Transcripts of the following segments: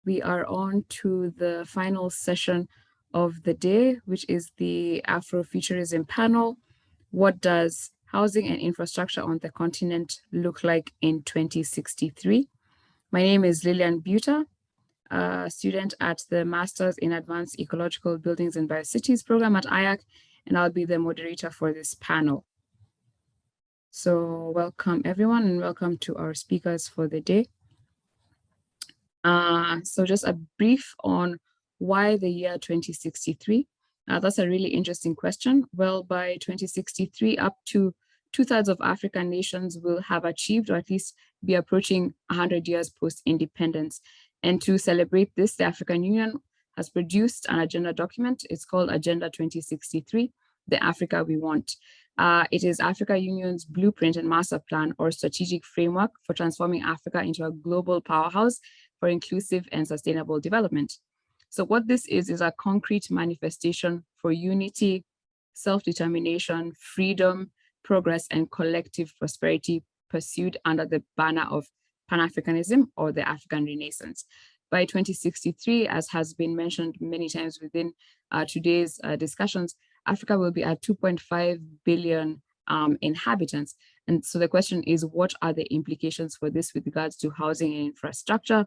We are on to the final session of the day, which is the Afro-futurism panel. What does housing and infrastructure on the continent look like in 2063? My name is Lillian Buta, a student at the Masters in Advanced Ecological Buildings and Biocities program at IAC, and I'll be the moderator for this panel. So welcome everyone, and welcome to our speakers for the day. So just a brief on why the year 2063. That's a really interesting question. Well, by 2063, up to 2/3 of African nations will have achieved, or at least be approaching 100 years post-independence. And to celebrate this, the African Union has produced an agenda document. It's called Agenda 2063, the Africa we want. It is Africa Union's blueprint and master plan or strategic framework for transforming Africa into a global powerhouse for inclusive and sustainable development. So what this is a concrete manifestation for unity, self-determination, freedom, progress, and collective prosperity pursued under the banner of Pan-Africanism or the African Renaissance. By 2063, as has been mentioned many times within today's discussions, Africa will be at 2.5 billion inhabitants. And so the question is, what are the implications for this with regards to housing and infrastructure?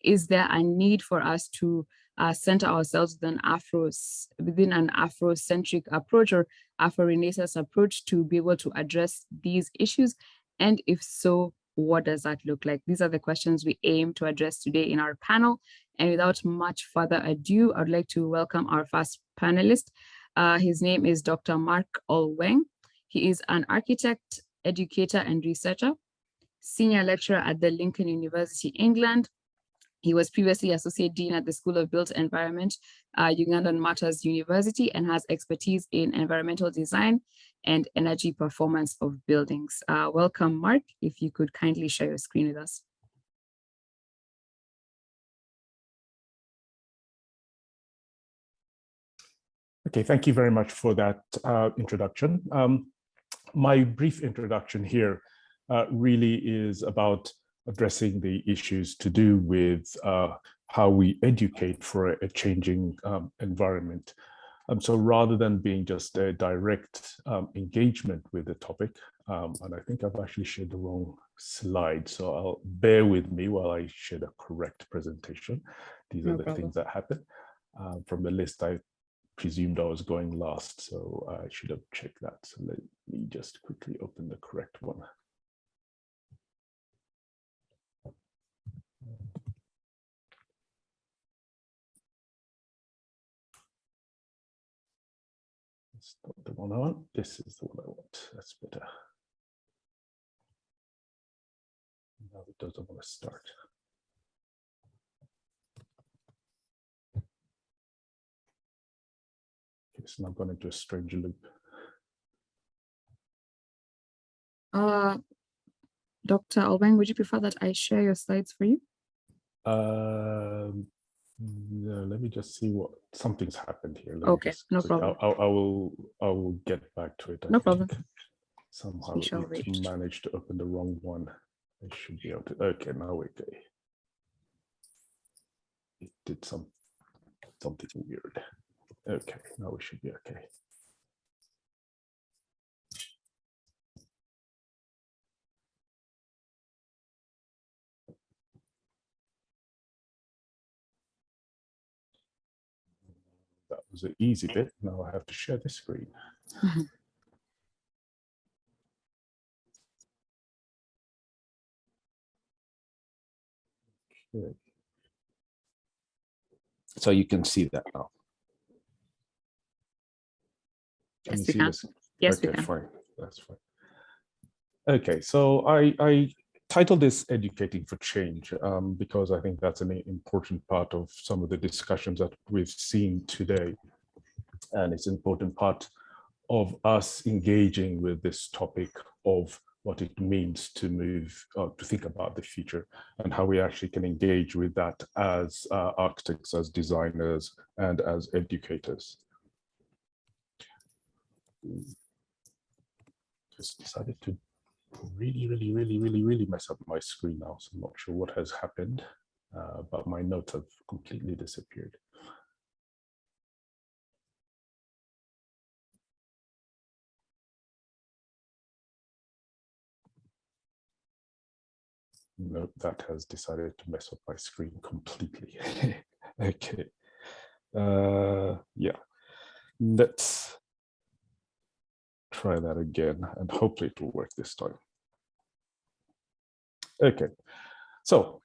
Is there a need for us to center ourselves within an Afrocentric approach or Afro-Renaissance approach to be able to address these issues? And if so, what does that look like? These are the questions we aim to address today in our panel. And without much further ado, I would like to welcome our first panelist. His name is Dr. Mark Olweny. He is an architect, educator, and researcher, senior lecturer at the Lincoln University, England. He was previously Associate Dean at the School of Built Environment, Ugandan Matters University, and has expertise in environmental design and energy performance of buildings. Welcome, Mark. If you could kindly share your screen with us. Okay, thank you very much for that introduction. My brief introduction here really is about addressing the issues to do with how we educate for a changing environment. So rather than being just a direct engagement with the topic, and I think I've actually shared the wrong slide, so I'll bear with me while I share the correct presentation. These are the things that happen. From the list, I presumed I was going last, so I should have checked that. So let me just quickly open the correct one. That's not the one I want. This is the one I want. That's better. Now it doesn't want to start. Okay, so now I'm going into a strange loop. Dr. Olweny, would you prefer that I share your slides for you? No, let me just see what something's happened here. Okay, no problem. I will get back to it. No problem. Somehow it managed to open the wrong one. I should be able to. Okay, now we're okay. It did something weird. Okay, now we should be okay. That was an easy bit. Now I have to share the screen. Okay. So you can see that now. Yes, we can. Yes, we can. Fine. That's fine. Okay, so I titled this Educating for Change because I think that's an important part of some of the discussions that we've seen today. And it's an important part of us engaging with this topic of what it means to move, to think about the future and how we actually can engage with that as architects, as designers, and as educators. Just decided to really mess up my screen now, so I'm not sure what has happened. but my notes have completely disappeared. No, that has decided to mess up my screen completely. Okay. Yeah, let's try that again, and hopefully it will work this time. Okay, so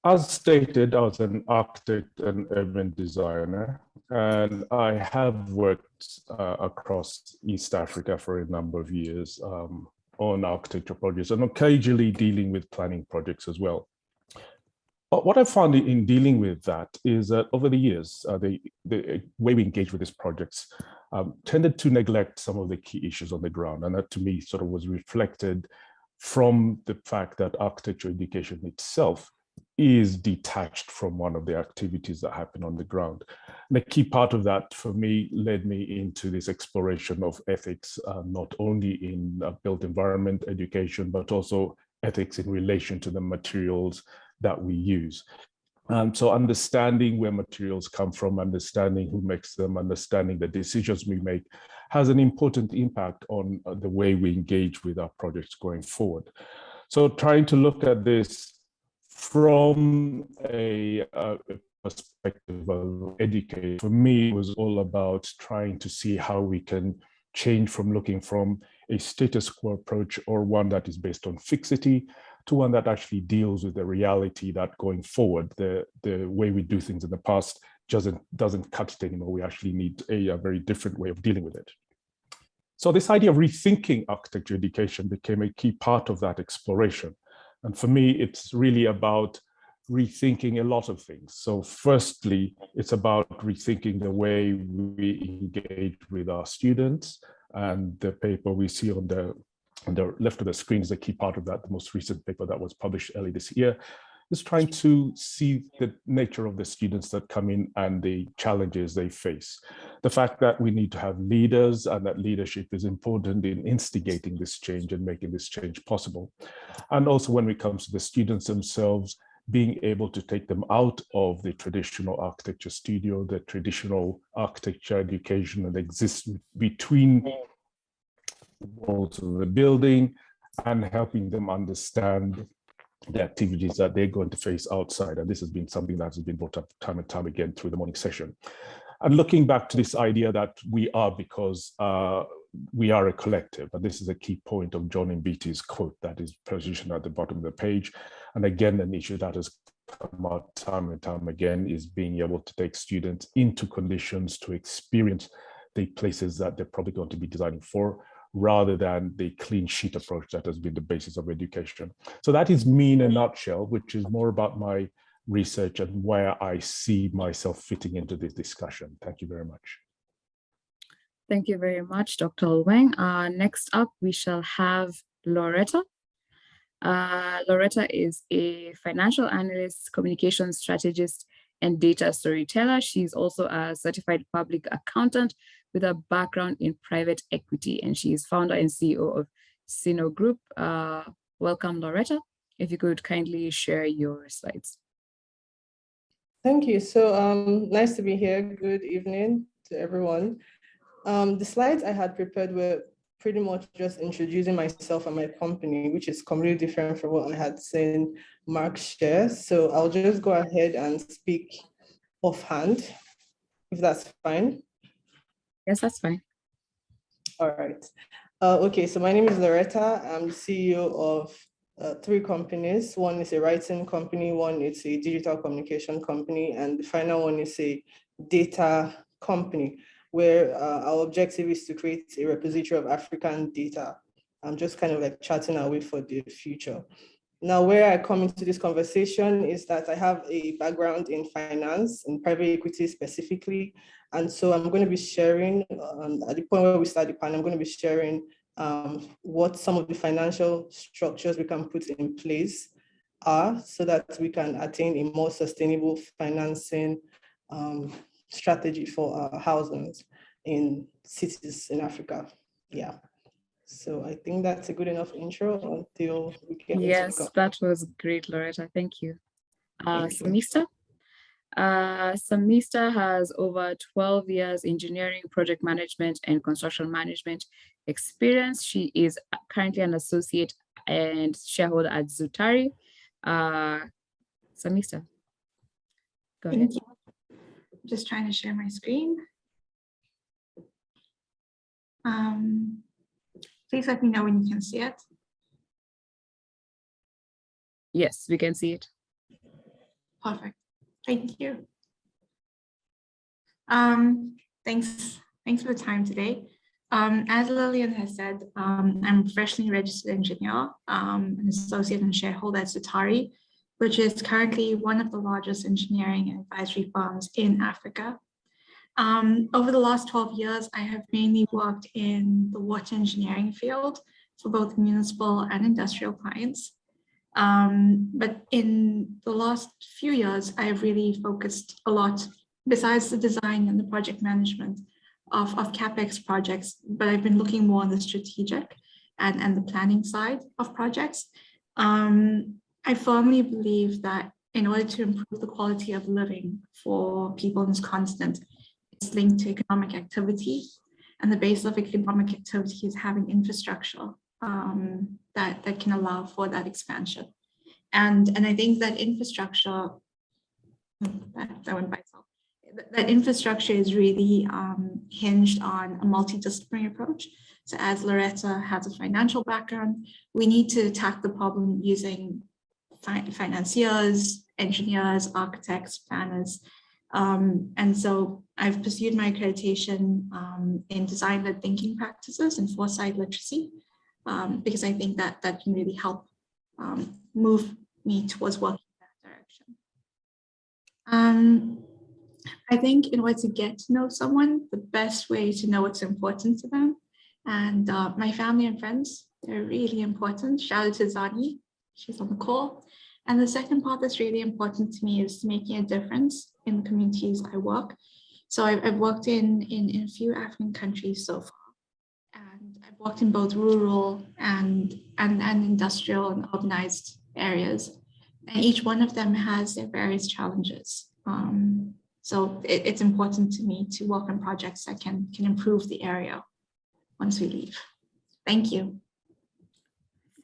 as stated, I was an architect and urban designer, and I have worked across East Africa for a number of years on architecture projects, and occasionally dealing with planning projects as well. But what I found in dealing with that is that over the years, the way we engage with these projects tended to neglect some of the key issues on the ground. And that to me sort of was reflected from the fact that architecture education itself is detached from one of the activities that happen on the ground. And a key part of that for me led me into this exploration of ethics, not only in built environment education, but also ethics in relation to the materials that we use. So understanding where materials come from, understanding who makes them, understanding the decisions we make has an important impact on the way we engage with our projects going forward. So trying to look at this from a perspective of education, for me, was all about trying to see how we can change from looking from a status quo approach, or one that is based on fixity, to one that actually deals with the reality that going forward, the way we do things in the past doesn't cut it anymore. We actually need a very different way of dealing with it. So this idea of rethinking architecture education became a key part of that exploration. And for me, it's really about rethinking a lot of things. So firstly, it's about rethinking the way we engage with our students, and the paper we see on the left of the screen is a key part of that. The most recent paper that was published early this year is trying to see the nature of the students that come in and the challenges they face. The fact that we need to have leaders, and that leadership is important in instigating this change and making this change possible. And also when it comes to the students themselves, being able to take them out of the traditional architecture studio, the traditional architecture education that exists between walls of the building, and helping them understand the activities that they're going to face outside. And this has been something that has been brought up time and time again through the morning session. And looking back to this idea that we are because we are a collective, and this is a key point of John Mbiti's quote that is positioned at the bottom of the page. And again, an issue that has come out time and time again is being able to take students into conditions to experience the places that they're probably going to be designing for, rather than the clean sheet approach that has been the basis of education. So that is me in a nutshell, which is more about my research and where I see myself fitting into this discussion. Thank you very much. Thank you very much, Dr. Olweny. Next up, we shall have Loreta. Loreta is a financial analyst, communications strategist, and data storyteller. She's also a certified public accountant with a background in private equity, and she is founder and CEO of Sino Group. Welcome, Loreta. If you could kindly share your slides. Thank you. So nice to be here. Good evening to everyone. The slides I had prepared were pretty much just introducing myself and my company, which is completely different from what I had seen Mark share. So I'll just go ahead and speak offhand, if that's fine. Yes, that's fine. All right. Okay, so my name is Loreta. I'm the CEO of 3 companies. One is a writing company, one is a digital communication company, and the final one is a data company, where our objective is to create a repository of African data. I'm just kind of like charting our way for the future. Now, where I come into this conversation is that I have a background in finance, in private equity specifically. And so I'm going to be sharing, at the point where we start the panel, I'm going to be sharing what some of the financial structures we can put in place are, so that we can attain a more sustainable financing strategy for our housings in cities in Africa. Yeah. So I think that's a good enough intro until we get Yes, that was great, Loreta. Thank you. Samista. Samista has over 12 years engineering, project management, and construction management experience. She is currently an associate and shareholder at Zutari. Samista, go ahead. Thank you. Just trying to share my screen. Please let me know when you can see it. Yes, we can see it. Perfect. Thank you. Thanks for the time today. As Lillian has said, I'm a professionally registered engineer, an associate and shareholder at Zutari, which is currently one of the largest engineering and advisory firms in Africa. Over the last 12 years, I have mainly worked in the water engineering field for both municipal and industrial clients. But in the last few years, I have really focused a lot, besides the design and the project management of CapEx projects, but I've been looking more on the strategic and the planning side of projects. I firmly believe that in order to improve the quality of living for people in this continent, it's linked to economic activity, and the base of economic activity is having infrastructure that can allow for that expansion. And I think that infrastructure, that went by itself, that infrastructure is really hinged on a multidisciplinary approach. So as Loreta has a financial background, we need to attack the problem using financiers, engineers, architects, planners. And so I've pursued my accreditation in design-led thinking practices and foresight literacy, because I think that can really help move me towards working in that direction. I think in order to get to know someone, the best way to know what's important to them, and my family and friends, they're really important. Shout out to Zani, she's on the call. And the second part that's really important to me is making a difference in the communities I work. So I've worked in a few African countries so far, and I've worked in both rural and industrial and urbanized areas. And each one of them has their various challenges. So it's important to me to work on projects that can improve the area once we leave. Thank you.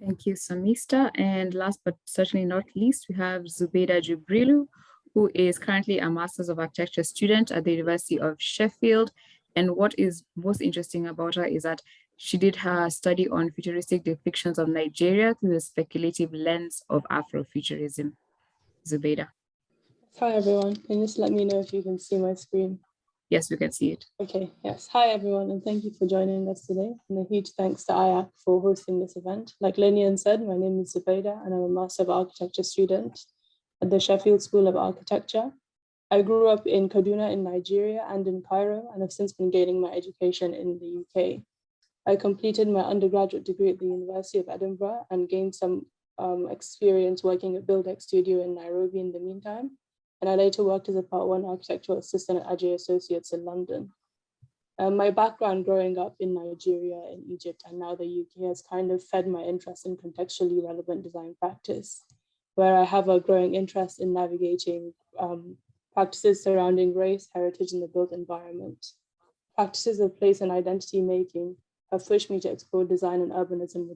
Thank you, Samista. And last but certainly not least, we have Zubaydah Jibrilu, who is currently a Masters of Architecture student at the University of Sheffield. And what is most interesting about her is that she did her study on futuristic depictions of Nigeria through the speculative lens of Afro-futurism. Zubaydah. Hi everyone, can you just let me know if you can see my screen? Yes, we can see it. Okay, yes. Hi everyone, and thank you for joining us today. And a huge thanks to IAC for hosting this event. Like Linian said, my name is Zubaida and I'm a Master of Architecture student at the Sheffield School of Architecture. I grew up in Kaduna in Nigeria and in Cairo, and have since been gaining my education in the UK. I completed my undergraduate degree at the University of Edinburgh and gained some experience working at Buildex Studio in Nairobi in the meantime. And I later worked as a Part 1 architectural assistant at Ajay Associates in London. My background growing up in Nigeria, in Egypt, and now the UK has kind of fed my interest in contextually relevant design practice, where I have a growing interest in navigating practices surrounding race, heritage, and the built environment. Practices of place and identity making have pushed me to explore design and urbanism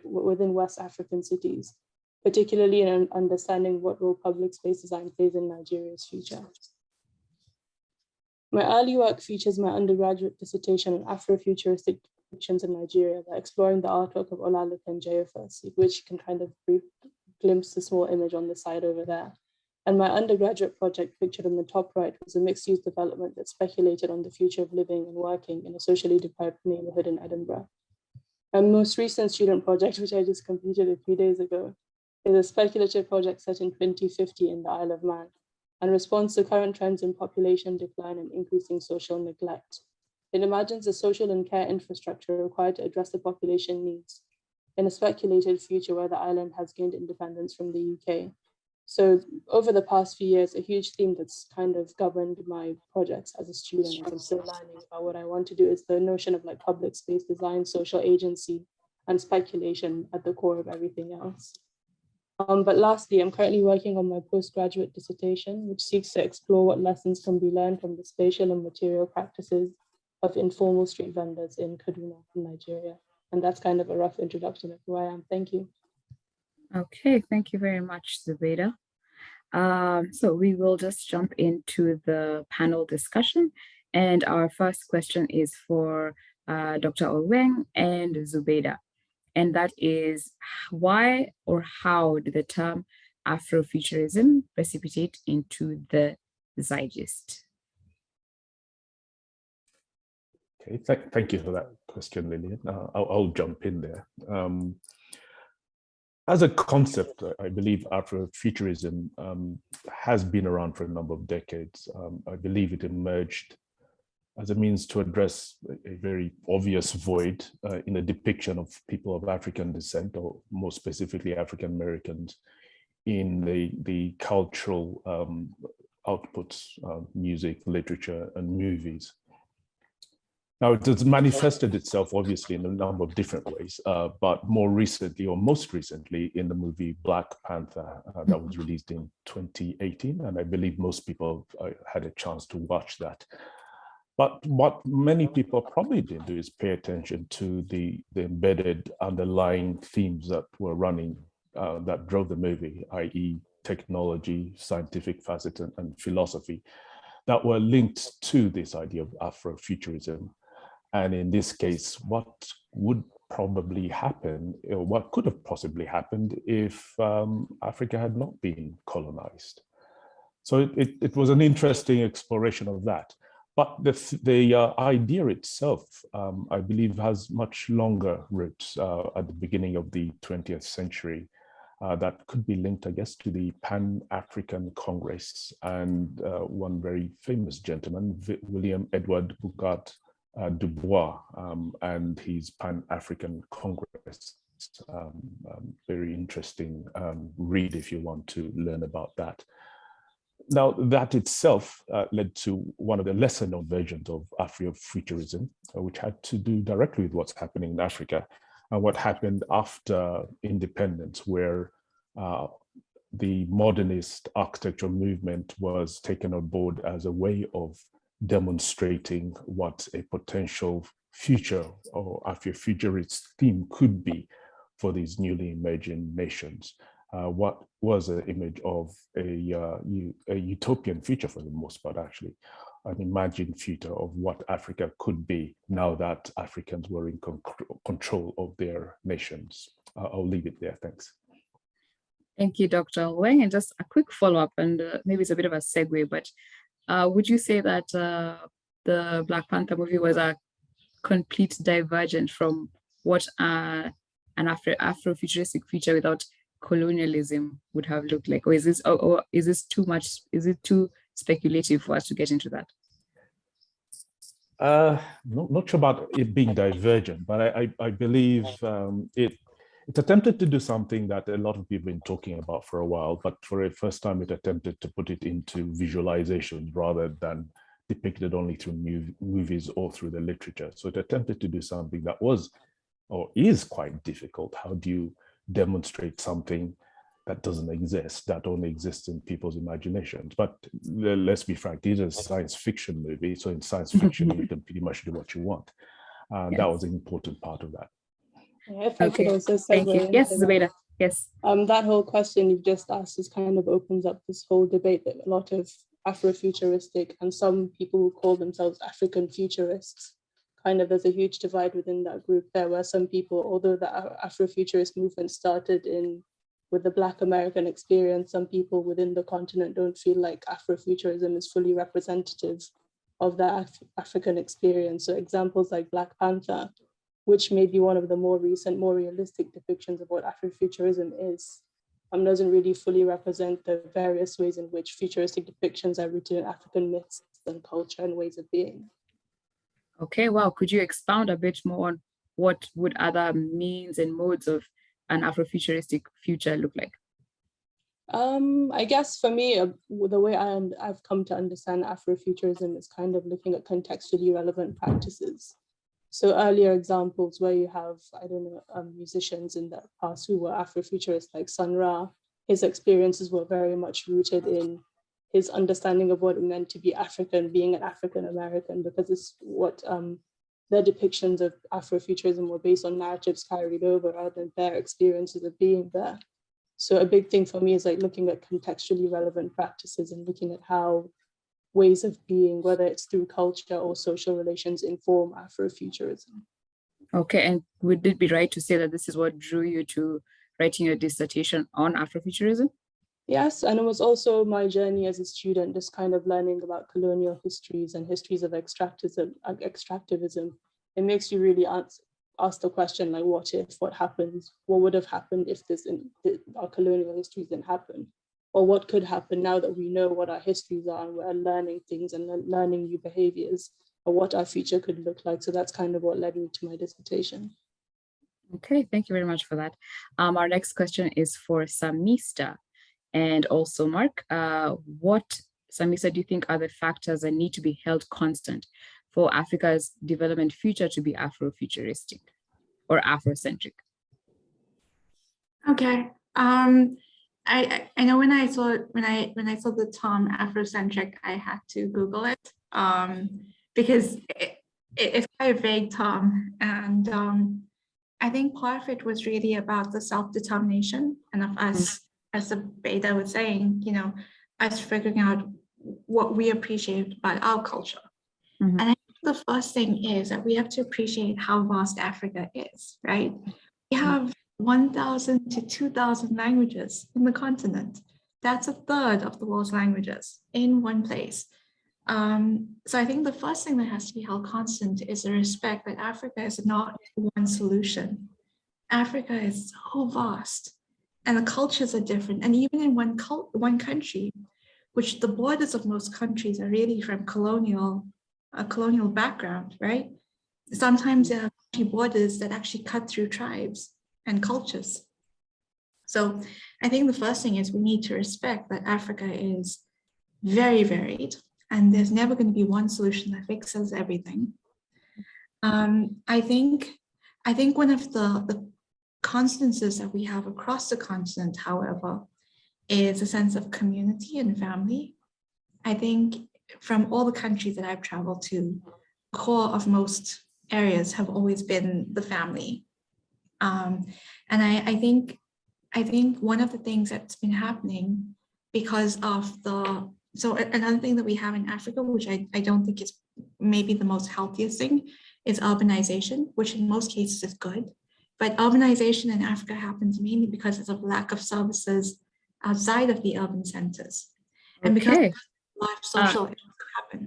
within West African cities, particularly in understanding what role public space design plays in Nigeria's future. My early work features my undergraduate dissertation on Afro-futuristic depictions in Nigeria by exploring the artwork of Olweny and Jayefus, which you can kind of glimpse the small image on the side over there. And my undergraduate project pictured on the top right was a mixed-use development that speculated on the future of living and working in a socially deprived neighborhood in Edinburgh. My most recent student project, which I just completed a few days ago, is a speculative project set in 2050 in the Isle of Man, and responds to current trends in population decline and increasing social neglect. It imagines the social and care infrastructure required to address the population needs in a speculated future where the island has gained independence from the UK. So over the past few years, a huge theme that's kind of governed my projects as a student, as I'm still learning about what I want to do, is the notion of like public space design, social agency, and speculation at the core of everything else. But lastly, I'm currently working on my postgraduate dissertation, which seeks to explore what lessons can be learned from the spatial and material practices of informal street vendors in Kaduna, Nigeria. And that's kind of a rough introduction of who I am. Thank you. Okay, thank you very much, Zubaida. So we will just jump into the panel discussion. And our first question is for Dr. Olweny and Zubaida. And that is, why or how did the term Afrofuturism precipitate into the zeitgeist? Okay, thank you for that question, Lillian. I'll jump in there. As a concept, I believe Afrofuturism has been around for a number of decades. I believe it emerged as a means to address a very obvious void in the depiction of people of African descent, or more specifically African Americans, in the cultural outputs, music, literature, and movies. Now, it has manifested itself, obviously, in a number of different ways, but more recently, or most recently, in the movie Black Panther that was released in 2018. And I believe most people had a chance to watch that. But what many people probably didn't do is pay attention to the embedded underlying themes that were running, that drove the movie, i.e. technology, scientific facet, and philosophy, that were linked to this idea of Afrofuturism. And in this case, what would probably happen, or what could have possibly happened if Africa had not been colonized. So it was an interesting exploration of that. But the idea itself, I believe, has much longer roots at the beginning of the 20th century that could be linked, I guess, to the Pan-African Congress and one very famous gentleman, William Edward Bougat Du Bois, and his Pan-African Congress. Very interesting read if you want to learn about that. Now, that itself led to one of the lesser known versions of Afrofuturism, which had to do directly with what's happening in Africa and what happened after independence, where the modernist architecture movement was taken on board as a way of demonstrating what a potential future or Afrofuturist theme could be for these newly emerging nations. What was an image of a utopian future for the most part, actually, an imagined future of what Africa could be now that Africans were in control of their nations. I'll leave it there, thanks. Thank you, Dr. Olweny. And just a quick follow-up, and maybe it's a bit of a segue, but would you say that the Black Panther movie was a complete divergent from what an Afrofuturistic future without colonialism would have looked like? Or is this too much, is it too speculative for us to get into that? Not sure about it being divergent, but I believe it attempted to do something that a lot of people have been talking about for a while, but for the first time it attempted to put it into visualizations rather than depicted only through movies or through the literature. So it attempted to do something that was, or is, quite difficult. How do you demonstrate something that doesn't exist, that only exists in people's imaginations? But let's be frank, it is a science fiction movie. So in science fiction, you can pretty much do what you want. Yes. That was an important part of that. Yeah, if I could also thank you. Yes, Zubaida. Yes. That whole question you've just asked is kind of opens up this whole debate that a lot of Afrofuturistic and some people who call themselves African futurists, kind of there's a huge divide within that group there, where some people, although the Afrofuturist movement started with the Black American experience, some people within the continent don't feel like Afrofuturism is fully representative of the African experience. So examples like Black Panther, which may be one of the more recent, more realistic depictions of what Afrofuturism is, doesn't really fully represent the various ways in which futuristic depictions are rooted in African myths and culture and ways of being. Okay, wow. Could you expound a bit more on what would other means and modes of an Afrofuturistic future look like? I guess for me, the way I've come to understand Afrofuturism is kind of looking at contextually relevant practices. So earlier examples where you have, musicians in the past who were Afrofuturists like Sun Ra, his experiences were very much rooted in his understanding of what it meant to be African, being an African American, because it's what their depictions of Afrofuturism were based on narratives carried over rather than their experiences of being there. So a big thing for me is like looking at contextually relevant practices and looking at how ways of being, whether it's through culture or social relations, inform Afrofuturism. Okay, and would it be right to say that this is what drew you to writing your dissertation on Afrofuturism? Yes, and it was also my journey as a student, just kind of learning about colonial histories and histories of extractivism. It makes you really ask the question, like, what if, what happens, what would have happened if our colonial histories didn't happen? Or what could happen now that we know what our histories are and we're learning things and learning new behaviors, or what our future could look like. So that's kind of what led me to my dissertation. Okay, thank you very much for that. Our next question is for Samista. And also, Mark, what, Samisa, do you think are the factors that need to be held constant for Africa's development future to be Afrofuturistic or Afrocentric? Okay. I know when I saw the term Afrocentric, I had to Google it because it's quite a vague term, and I think part of it was really about the self-determination and of us. As Zubaida was saying, you know, us figuring out what we appreciate about our culture. And I think the first thing is that we have to appreciate how vast Africa is, right? We have 1,000 to 2,000 languages in the continent. That's a third of the world's languages in one place. So I think the first thing that has to be held constant is the respect that Africa is not one solution. Africa is so vast. And the cultures are different. And even in one country, which the borders of most countries are really from colonial background, right? Sometimes there are country borders that actually cut through tribes and cultures. So I think the first thing is we need to respect that Africa is very varied, and there's never going to be one solution that fixes everything. I think one of the constancies that we have across the continent, however, is a sense of community and family. I think from all the countries that I've traveled to, the core of most areas have always been the family. And I think one of the things that's been happening because of so another thing that we have in Africa, which I don't think is maybe the most healthiest thing, is urbanization, which in most cases is good. But urbanization in Africa happens mainly because of lack of services outside of the urban centers. And because a lot of social issues happen.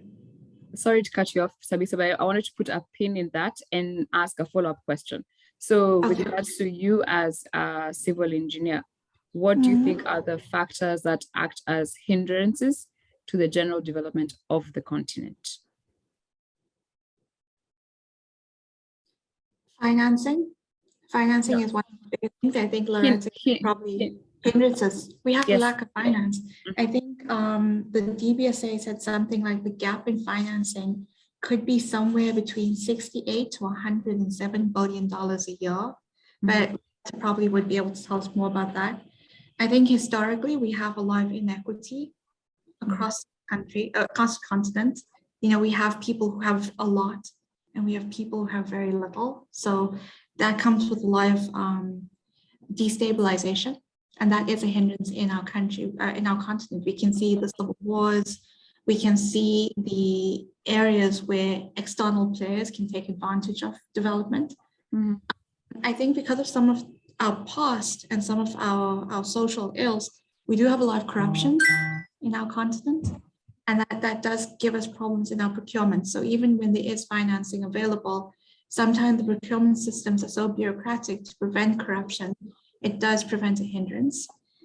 Sorry to cut you off, Samisa, but I wanted to put a pin in that and ask a follow-up question. So with regards to you as a civil engineer, what do you think are the factors that act as hindrances to the general development of the continent? Financing is one of the biggest things. I think Loretta probably hindrances. We have a lack of finance. I think the DBSA said something like the gap in financing could be somewhere between $68 to $107 billion a year, but probably would be able to tell us more about that. I think historically we have a lot of inequity across the country, across the continent. You know, we have people who have a lot, and we have people who have very little. So that comes with a lot of destabilization, and that is a hindrance in our country, in our continent. We can see the civil wars. We can see the areas where external players can take advantage of development. I think because of some of our past and some of our social ills, we do have a lot of corruption in our continent, and that does give us problems in our procurement. So even when there is financing available, sometimes the procurement systems are so bureaucratic to prevent corruption, it does prevent a hindrance.